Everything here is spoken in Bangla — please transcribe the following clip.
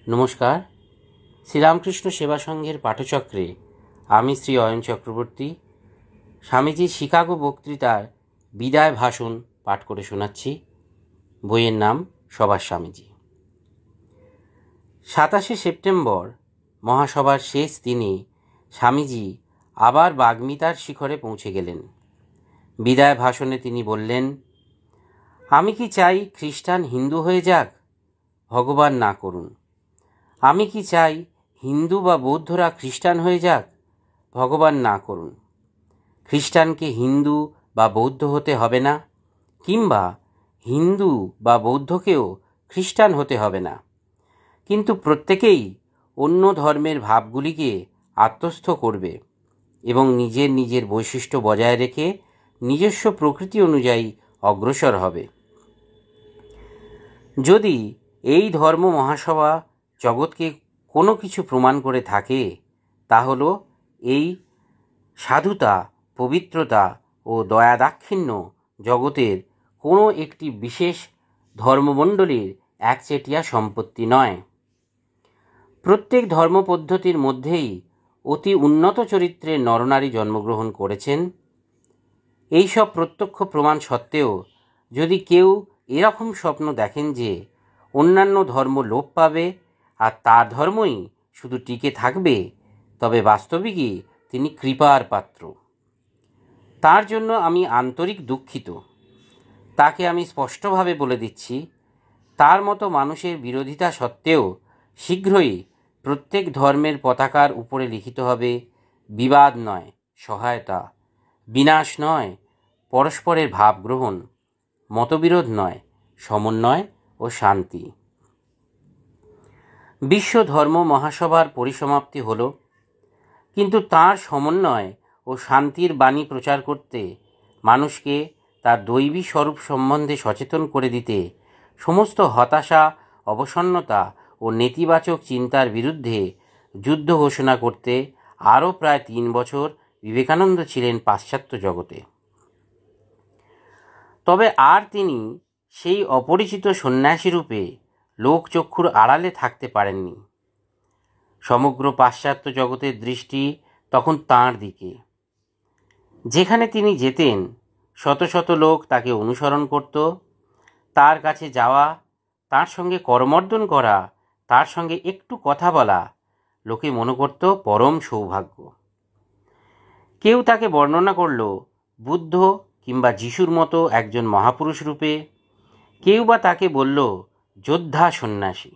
নমস্কার। শ্রীরামকৃষ্ণ সেবা সংঘের পাঠচক্রে আমি শ্রী অয়ন চক্রবর্তী স্বামীজির শিকাগো বক্তৃতার বিদায় ভাষণ পাঠ করে শোনাচ্ছি। বইয়ের নাম সবার স্বামীজি। 27শে সেপ্টেম্বর মহাসভার শেষ দিনে স্বামীজি আবার বাগ্মিতার শিখরে পৌঁছে গেলেন। বিদায় ভাষণে তিনি বললেন, আমি কি চাই খ্রিস্টান হিন্দু হয়ে যাক? ভগবান না করুন। আমি কি চাই হিন্দু বা বৌদ্ধরা খ্রিস্টান হয়ে যাক? ভগবান না করুন। খ্রিস্টানকে হিন্দু বা বৌদ্ধ হতে হবে না, কিংবা হিন্দু বা বৌদ্ধকেও খ্রিস্টান হতে হবে না, কিন্তু প্রত্যেকেই অন্য ধর্মের ভাবগুলিকে আত্মস্থ করবে এবং নিজের নিজের বৈশিষ্ট্য বজায় রেখে নিজস্ব প্রকৃতি অনুযায়ী অগ্রসর হবে। যদি এই ধর্ম মহাসভা জগৎকে কোনো কিছু প্রমাণ করে থাকে, তা হলো এই সাধুতা, পবিত্রতা ও দয়াদাক্ষিণ্য জগতের কোনো একটি বিশেষ ধর্মমণ্ডলীর একচেটিয়া সম্পত্তি নয়। প্রত্যেক ধর্মপদ্ধতির মধ্যেই অতি উন্নত চরিত্রের নরনারী জন্মগ্রহণ করেছেন। এইসব প্রত্যক্ষ প্রমাণ সত্ত্বেও যদি কেউ এরকম স্বপ্ন দেখেন যে অন্যান্য ধর্ম লোপ পাবে আর তার ধর্মই শুধু টিকে থাকবে, তবে বাস্তবিকই তিনি কৃপার পাত্র। তার জন্য আমি আন্তরিক দুঃখিত। তাকে আমি স্পষ্টভাবে বলে দিচ্ছি, তার মতো মানুষের বিরোধিতা সত্ত্বেও শীঘ্রই প্রত্যেক ধর্মের পতাকার উপরে লিখিত হবে বিবাদ নয় সহায়তা, বিনাশ নয় পরস্পরের ভাব গ্রহণ, মতবিরোধ নয় সমন্বয় ও শান্তি। বিশ্ব ধর্ম মহাসভার পরিসমাপ্তি হল, কিন্তু তার সমন্বয় ও শান্তির বাণী প্রচার করতে, মানুষকে তার দৈবী স্বরূপ সম্বন্ধে সচেতন করে দিতে, সমস্ত হতাশা, অবসন্নতা ও নেতিবাচক চিন্তার বিরুদ্ধে যুদ্ধ ঘোষণা করতে আরও প্রায় 3 বছর বিবেকানন্দ ছিলেন পাশ্চাত্য জগতে। তবে আর তিনি সেই অপরিচিত সন্ন্যাসী রূপে লোকচক্ষুর আড়ালে থাকতে পারেননি। সমগ্র পাশ্চাত্য জগতের দৃষ্টি তখন তাঁর দিকে। যেখানে তিনি যেতেন শত শত লোক তাকে অনুসরণ করত। তার কাছে যাওয়া, তার সঙ্গে করমর্দন করা, তার সঙ্গে একটু কথা বলা লোকে মনে করত পরম সৌভাগ্য। কেউ তাকে বর্ণনা করল বুদ্ধ কিংবা যিশুর মতো একজন মহাপুরুষ রূপে, কেউ বা তাকে বলল যোদ্ধা সন্ন্যাসী।